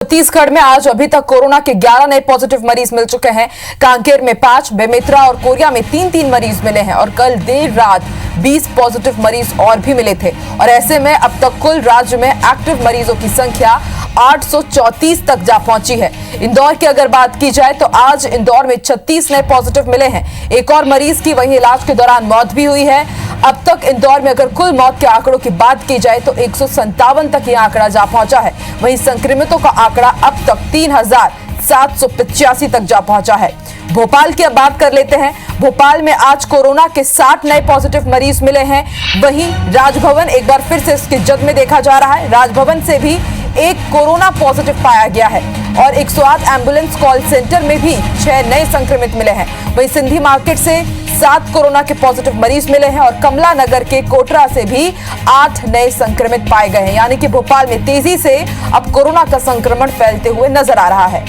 छत्तीसगढ़ में आज अभी तक कोरोना के 11 नए पॉजिटिव मरीज मिल चुके हैं। कांकेर में 5, बेमेतरा और कोरिया में 3-3 मरीज मिले हैं और कल देर रात 20 पॉजिटिव मरीज और भी मिले थे। और ऐसे में अब तक कुल राज्य में एक्टिव मरीजों की संख्या 834 तक जा पहुंची है। इंदौर की अगर बात की जाए तो आज इंदौर में 36 नए पॉजिटिव मिले हैं। एक और मरीज की वहीं इलाज के दौरान मौत भी हुई है। अब तक इंदौर में अगर कुल मौत के आंकड़ों की बात की जाए तो 157 तक यह आंकड़ा जा पहुंचा है। वहीं संक्रमितों का आंकड़ा अब तक 3785 तक जा पहुंचा है। भोपाल की अब बात कर लेते हैं। भोपाल में आज कोरोना के 60 नए पॉजिटिव मरीज मिले हैं। वहीं राजभवन एक बार फिर से इसके जद में देखा जा रहा है। राजभवन से भी एक कोरोना पॉजिटिव पाया गया है और 108 एम्बुलेंस कॉल सेंटर में भी 6 नए संक्रमित मिले हैं। वहीं सिंधी मार्केट से 7 कोरोना के पॉजिटिव मरीज मिले हैं और कमला नगर के कोटरा से भी 8 नए संक्रमित पाए गए हैं। यानी कि भोपाल में तेजी से अब कोरोना का संक्रमण फैलते हुए नजर आ रहा है।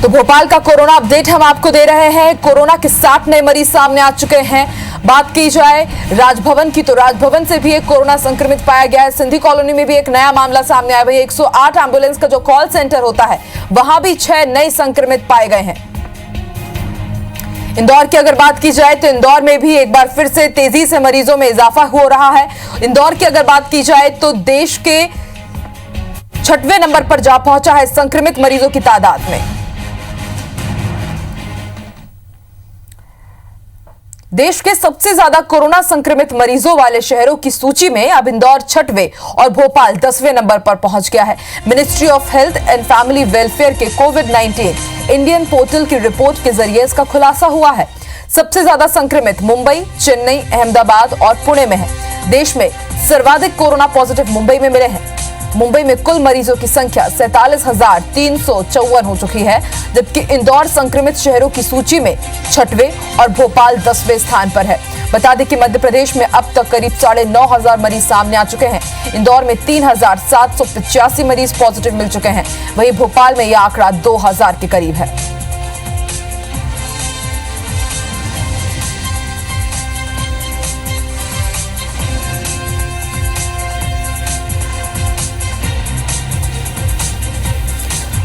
तो भोपाल का कोरोना अपडेट हम आपको दे रहे हैं। कोरोना के 60 नए मरीज सामने आ चुके हैं। बात की जाए राजभवन की तो राजभवन से भी एक कोरोना संक्रमित पाया गया है। सिंधी कॉलोनी में भी एक नया मामला सामने आया है। 108 एम्बुलेंस का जो कॉल सेंटर होता है वहां भी 6 नए संक्रमित पाए गए हैं। इंदौर की अगर बात की जाए तो इंदौर में भी एक बार फिर से तेजी से मरीजों में इजाफा हो रहा है। इंदौर की अगर बात की जाए तो देश के 6वें नंबर पर जा पहुंचा है संक्रमित मरीजों की तादाद में। देश के सबसे ज्यादा कोरोना संक्रमित मरीजों वाले शहरों की सूची में अब इंदौर 6वें और भोपाल 10वें नंबर पर पहुंच गया है। Ministry of health and family welfare के कोविड-19 इंडियन पोर्टल की रिपोर्ट के जरिए इसका खुलासा हुआ है। सबसे ज्यादा संक्रमित मुंबई, चेन्नई, अहमदाबाद और पुणे में है। देश में सर्वाधिक कोरोना पॉजिटिव मुंबई में मिले हैं। मुंबई में कुल मरीजों की संख्या 47,354 हो चुकी है, जबकि इंदौर संक्रमित शहरों की सूची में 6वें और भोपाल 10वें स्थान पर है। बता दें कि मध्य प्रदेश में अब तक करीब 9,500 मरीज सामने आ चुके हैं। इंदौर में 3,785 मरीज पॉजिटिव मिल चुके हैं। वहीं भोपाल में यह आंकड़ा 2,000 के करीब है।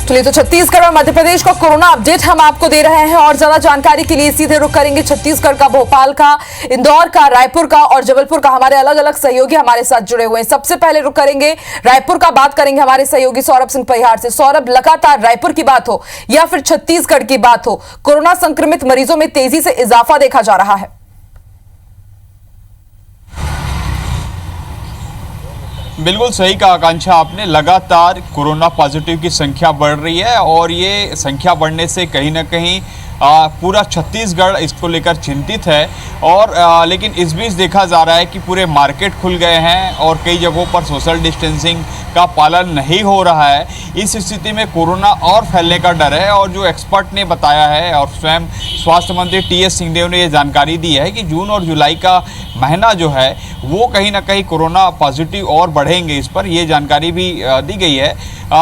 चलिए तो छत्तीसगढ़ और मध्य प्रदेश का कोरोना अपडेट हम आपको दे रहे हैं और ज्यादा जानकारी के लिए सीधे रुख करेंगे छत्तीसगढ़ का, भोपाल का, इंदौर का, रायपुर का और जबलपुर का। हमारे अलग अलग सहयोगी हमारे साथ जुड़े हुए हैं। सबसे पहले रुख करेंगे रायपुर का, बात करेंगे हमारे सहयोगी सौरभ सिंह परिहार से। सौरभ, लगातार रायपुर की बात हो या फिर छत्तीसगढ़ की बात हो, कोरोना संक्रमित मरीजों में तेजी से इजाफा देखा जा रहा है। बिल्कुल सही कहा आकांक्षा आपने। लगातार कोरोना पॉजिटिव की संख्या बढ़ रही है और ये संख्या बढ़ने से कहीं ना कहीं पूरा छत्तीसगढ़ इसको लेकर चिंतित है। और लेकिन इस बीच देखा जा रहा है कि पूरे मार्केट खुल गए हैं और कई जगहों पर सोशल डिस्टेंसिंग का पालन नहीं हो रहा है। इस स्थिति में कोरोना और फैलने का डर है। और जो एक्सपर्ट ने बताया है और स्वयं स्वास्थ्य मंत्री टी.एस. सिंहदेव ने ये जानकारी दी है कि जून और जुलाई का महीना जो है वो कहीं ना कहीं कोरोना पॉजिटिव और बढ़ेंगे। इस पर ये जानकारी भी दी गई है।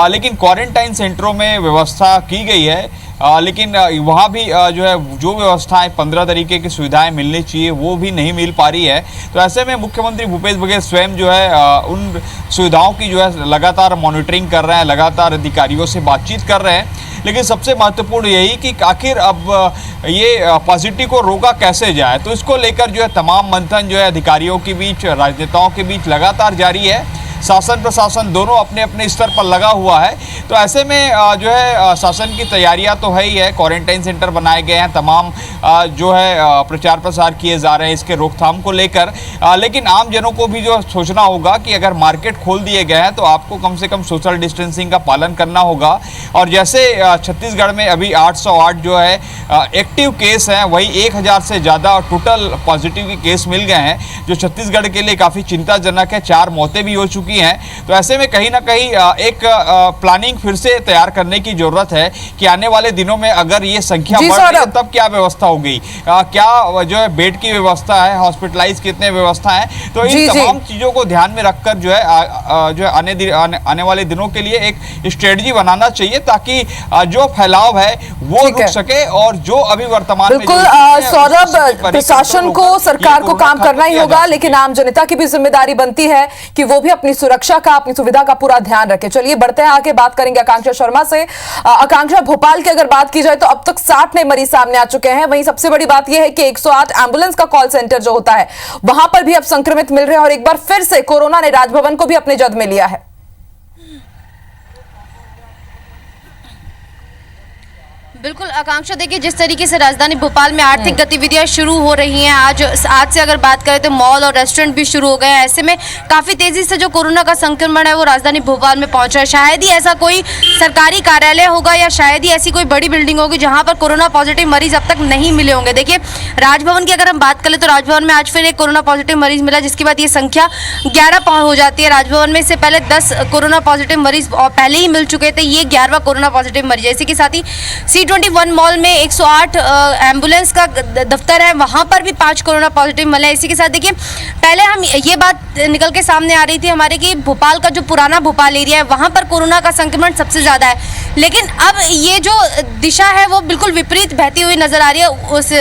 लेकिन क्वारंटाइन सेंटरों में व्यवस्था की गई है। लेकिन वहाँ भी जो है जो व्यवस्थाएं 15 तरीके की सुविधाएं मिलनी चाहिए वो भी नहीं मिल पा रही है। तो ऐसे में मुख्यमंत्री भूपेश बघेल स्वयं जो है उन सुविधाओं की जो है लगातार मॉनिटरिंग कर रहे हैं, लगातार अधिकारियों से बातचीत कर रहे हैं। लेकिन सबसे महत्वपूर्ण यही कि आखिर अब ये पॉजिटिव को रोका कैसे जाए, तो इसको लेकर जो है तमाम मंथन जो है अधिकारियों के बीच, राजनेताओं के बीच लगातार जारी है। शासन प्रशासन दोनों अपने अपने स्तर पर लगा हुआ है। तो ऐसे में जो है शासन की तैयारियां तो है ही है। क्वारंटाइन सेंटर बनाए गए हैं, तमाम जो है प्रचार प्रसार किए जा रहे हैं इसके रोकथाम को लेकर। लेकिन आम जनों को भी जो सोचना होगा कि अगर मार्केट खोल दिए गए हैं तो आपको कम से कम सोशल डिस्टेंसिंग का पालन करना होगा। और जैसे छत्तीसगढ़ में अभी 808 जो है एक्टिव केस हैं, वही 1000 से ज़्यादा टोटल पॉजिटिव के केस मिल गए हैं, जो छत्तीसगढ़ के लिए काफ़ी चिंताजनक है। 4 मौतें भी हो चुकी हैं। तो ऐसे में कहीं ना कहीं एक प्लानिंग फिर से तैयार करने की जरूरत है कि आने वाले दिनों में अगर ये संख्या बढ़ रही है तब क्या व्यवस्था होगी, क्या जो है बेड की व्यवस्था है, हॉस्पिटलाइज कितने व्यवस्था है। तो इन तमाम चीजों को ध्यान में रखकर जो है आने वाले दिनों के लिए एक स्ट्रेटजी बनाना चाहिए ताकि जो फैलाव है वो रुक सके, और जो अभी वर्तमान में बिल्कुल सौरभ, प्रशासन को, सरकार को काम करना ही होगा, लेकिन आम जनता की भी जिम्मेदारी बनती है कि वो भी अपनी सुरक्षा का, अपनी सुविधा का पूरा ध्यान रखे। चलिए बढ़ते हैं आगे, बात करेंगे आकांक्षा शर्मा से। आकांक्षा, भोपाल की अगर बात की जाए तो अब तक 60 नए मरीज सामने आ चुके हैं। वहीं सबसे बड़ी बात यह है कि 108 एम्बुलेंस का कॉल सेंटर जो होता है वहां पर भी अब संक्रमित मिल रहे हैं, और एक बार फिर से कोरोना ने राजभवन को भी अपने जद में लिया है। बिल्कुल आकांक्षा, देखिए जिस तरीके से राजधानी भोपाल में आर्थिक गतिविधियां शुरू हो रही हैं, आज से अगर बात करें तो मॉल और रेस्टोरेंट भी शुरू हो गए हैं। ऐसे में काफ़ी तेज़ी से जो कोरोना का संक्रमण है वो राजधानी भोपाल में पहुंच रहा है। शायद ही ऐसा कोई सरकारी कार्यालय होगा या शायद ही ऐसी कोई बड़ी बिल्डिंग होगी जहाँ पर कोरोना पॉजिटिव मरीज अब तक नहीं मिले होंगे। देखिए राजभवन की अगर हम बात करें तो राजभवन में आज फिर एक कोरोना पॉजिटिव मरीज मिला, जिसके बाद ये संख्या 11 हो जाती है। राजभवन में इससे पहले 10 कोरोना पॉजिटिव मरीज पहले ही मिल चुके थे, ये 11वां कोरोना पॉजिटिव मरीज है। इसी के साथ ही C21 मॉल में 108 एम्बुलेंस का दफ्तर है, वहां पर भी 5 कोरोना पॉजिटिव मिले। इसी के साथ देखिए पहले हम ये बात निकल के सामने आ रही थी हमारे कि भोपाल का जो पुराना भोपाल एरिया है वहां पर कोरोना का संक्रमण सबसे ज़्यादा है, लेकिन अब ये जो दिशा है वो बिल्कुल विपरीत बहती हुई नजर आ रही है। उस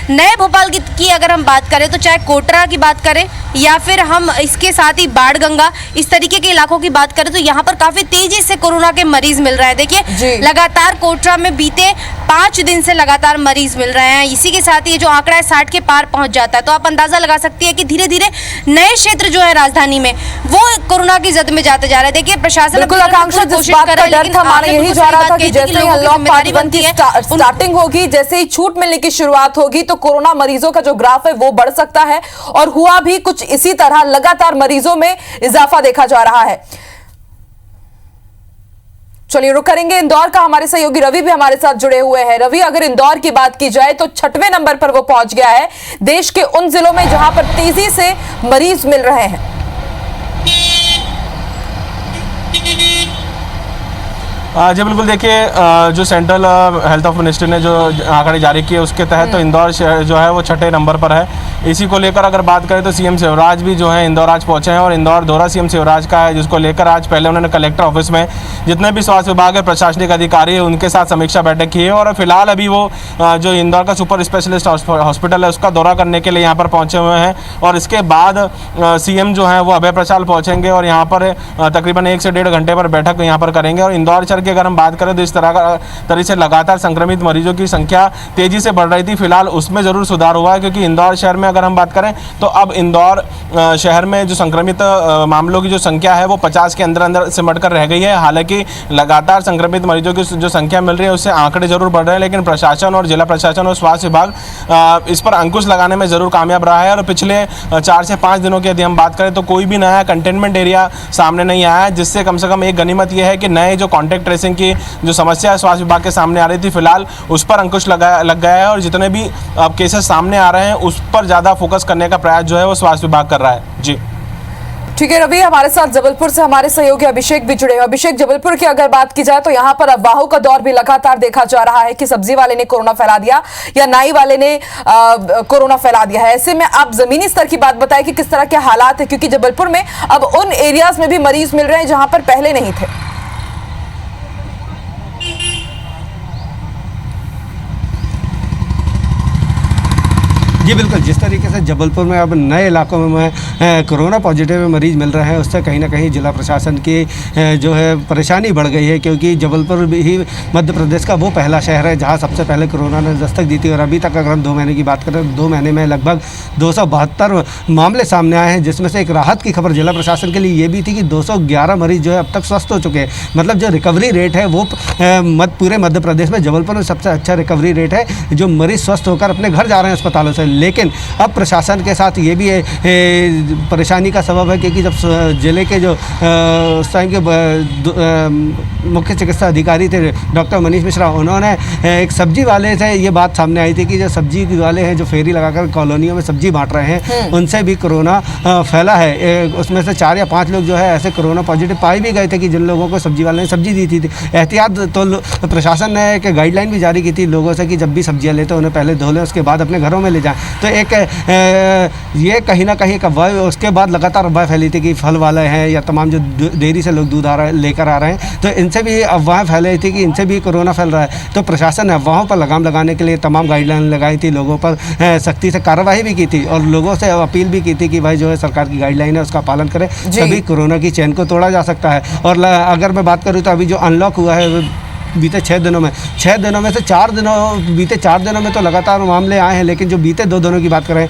नए भोपाल की अगर हम बात करें तो चाहे कोटरा की बात करें या फिर हम इसके साथ ही बाढ़गंगा, इस तरीके के इलाकों की बात करें तो यहाँ पर काफ़ी तेजी से कोरोना के मरीज मिल रहे हैं। देखिए लगातार कोटरा में बीते 5 दिन से लगातार मरीज मिल रहे हैं। इसी के साथ ये जो आंकड़ा है 60 के पार पहुंच जाता है, तो आप अंदाजा लगा सकती है कि धीरे धीरे नए क्षेत्र जो है राजधानी में वो कोरोना की जद में जाते जा रहे हैं। देखिए प्रशासन बिल्कुल आकांक्षा, जिस बात का डर था हमारा यही जा रहा था कि जैसे ही अनलॉक पार्ट 1 की स्टार्टिंग होगी, जैसे ही छूट मिलने की शुरुआत होगी तो कोरोना मरीजों का जो ग्राफ है वो बढ़ सकता है, और हुआ भी कुछ इसी तरह। लगातार मरीजों में इजाफा देखा जा रहा है। चलिए रुक करेंगे इंदौर का, हमारे सहयोगी रवि भी हमारे साथ जुड़े हुए हैं। रवि, अगर इंदौर की बात की जाए तो 6वें नंबर पर वो पहुंच गया है देश के उन जिलों में जहां पर तेजी से मरीज मिल रहे हैं। जी बिल्कुल, देखिए जो सेंट्रल हेल्थ ऑफ मिनिस्ट्री ने जो आंकड़े जारी किए उसके तहत तो इंदौर शहर जो है वो 6ठे नंबर पर है। इसी को लेकर अगर बात करें तो सीएम शिवराज भी जो है इंदौर आज पहुंचे हैं, और इंदौर दौरा सीएम शिवराज का है, जिसको लेकर आज पहले उन्होंने कलेक्टर ऑफिस में जितने भी स्वास्थ्य विभाग के प्रशासनिक अधिकारी है उनके साथ समीक्षा बैठक की है, और फिलहाल अभी वो जो इंदौर का सुपर स्पेशलिस्ट हॉस्पिटल है उसका दौरा करने के लिए यहाँ पर पहुँचे हुए हैं। और इसके बाद सीएम जो है वो अभय प्रचाल पहुँचेंगे और यहाँ पर तकरीबन 1 से 1.5 घंटे पर बैठक यहाँ पर करेंगे। और इंदौर शहर की अगर हम बात करें तो इस तरह से लगातार संक्रमित मरीजों की संख्या तेजी से बढ़ रही थी, फिलहाल उसमें ज़रूर सुधार हुआ है, क्योंकि इंदौर शहर में अगर हम बात करें तो अब इंदौर शहर में जो संक्रमित मामलों की जो संख्या है वो 50 के अंदर सिमट कर रह गई है। हालांकि लगातार संक्रमित मरीजों की जो संख्या मिल रही है उससे आंकड़े जरूर बढ़ रहे हैं, लेकिन प्रशासन और जिला प्रशासन और स्वास्थ्य विभाग इस पर अंकुश लगाने में ज़रूर कामयाब रहा है। और पिछले 4 से 5 दिनों की यदि हम बात करें तो कोई भी नया कंटेनमेंट एरिया सामने नहीं आया है, जिससे कम से कम एक गनीमत यह है कि नए जो कॉन्टैक्ट ट्रेसिंग की जो समस्या है स्वास्थ्य विभाग के सामने आ रही थी, फिलहाल उस पर अंकुश लग गया है, और जितने भी अब केसेस सामने आ रहे हैं उस पर ज़्यादा फोकस करने का प्रयास जो है वो स्वास्थ्य विभाग कर रहा है। जी ठीक है रवि, हमारे साथ जबलपुर से हमारे सहयोगी अभिषेक भी जुड़े हैं। अभिषेक, जबलपुर की अगर बात की जाए तो यहाँ पर अफवाहों का दौर भी लगातार देखा जा रहा है कि सब्जी वाले ने कोरोना फैला दिया या नाई वाले ने कोरोना फैला दिया है। ऐसे में आप जमीनी स्तर की बात बताएं कि किस तरह के हालात है, क्योंकि जबलपुर में अब उन एरियाज में भी मरीज मिल रहे हैं जहां पर पहले नहीं थे। जी बिल्कुल, जिस तरीके से जबलपुर में अब नए इलाकों में कोरोना पॉजिटिव मरीज़ मिल रहे हैं उससे कहीं ना कहीं जिला प्रशासन की जो है परेशानी बढ़ गई है, क्योंकि जबलपुर ही मध्य प्रदेश का वो पहला शहर है जहां सबसे पहले कोरोना ने दस्तक दी थी। और अभी तक अगर हम 2 महीने की बात करें तो 2 महीने में लगभग 272 मामले सामने आए हैं, जिसमें से एक राहत की खबर जिला प्रशासन के लिए ये भी थी कि 211 मरीज़ जो है अब तक स्वस्थ हो चुके हैं। मतलब जो रिकवरी रेट है वो पूरे मध्य प्रदेश में जबलपुर में सबसे अच्छा रिकवरी रेट है, जो मरीज़ स्वस्थ होकर अपने घर जा रहे हैं अस्पतालों से। लेकिन अब प्रशासन के साथ ये भी परेशानी का सबब है, क्योंकि जब जिले के जो उस टाइम के मुख्य चिकित्सा अधिकारी थे डॉक्टर मनीष मिश्रा, उन्होंने एक सब्जी वाले से ये बात सामने आई थी कि जो सब्जी वाले हैं जो फेरी लगाकर कॉलोनियों में सब्जी बांट रहे हैं उनसे भी कोरोना फैला है। उसमें से 4 या 5 लोग जो है ऐसे कोरोना पॉजिटिव पाए भी गए थे कि जिन लोगों को सब्जी वाले ने सब्जी दी थी। एहतियात तो प्रशासन ने एक गाइडलाइन भी जारी की थी लोगों से कि जब भी सब्जियाँ लेते उन्हें पहले धो लें, उसके बाद अपने घरों में ले जाएँ। तो एक ये कहीं ना कहीं एक अफवाह, उसके बाद लगातार अफवाह फैली थी कि फल वाले हैं या तमाम जो डेयरी से लोग दूध लेकर आ रहे हैं, तो इन उनसे भी अफवाहें फैल रही थी कि इनसे भी कोरोना फैल रहा है, तो प्रशासन ने अफवाहों पर लगाम लगाने के लिए तमाम गाइडलाइन लगाई थी, लोगों पर सख्ती से कार्रवाई भी की थी और लोगों से अपील भी की थी कि भाई जो है सरकार की गाइडलाइन है उसका पालन करें, तभी कोरोना की चेन को तोड़ा जा सकता है। और अगर मैं बात करूँ तो अभी जो अनलॉक हुआ है बीते 6 दिनों में से बीते 4 दिनों में तो लगातार मामले आए हैं, लेकिन जो बीते 2 दिनों की बात करें,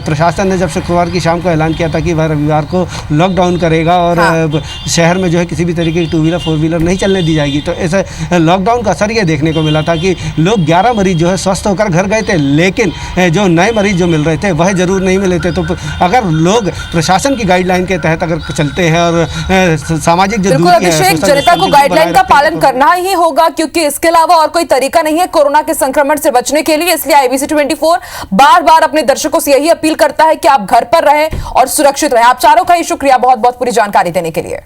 प्रशासन ने जब शुक्रवार की शाम को ऐलान किया था कि वह रविवार को लॉकडाउन करेगा और शहर में जो है किसी भी तरीके की 2 व्हीलर 4 व्हीलर नहीं चलने दी जाएगी, तो इस लॉकडाउन का असर ये देखने को मिला था कि लोग 11 मरीज जो है स्वस्थ होकर घर गए थे, लेकिन जो नए मरीज जो मिल रहे थे वह जरूर नहीं मिले थे। तो अगर लोग प्रशासन की गाइडलाइन के तहत अगर चलते हैं और सामाजिक जो दूरी है, जनता को गाइडलाइन का पालन करना ही होगा, क्योंकि इसके अलावा और कोई तरीका नहीं है कोरोना के संक्रमण से बचने के लिए। इसलिए IBC 24 बार-बार अपने दर्शकों से यही अपील करता है कि आप घर पर रहें और सुरक्षित रहें। आप चारों का ही शुक्रिया बहुत-बहुत पूरी जानकारी देने के लिए।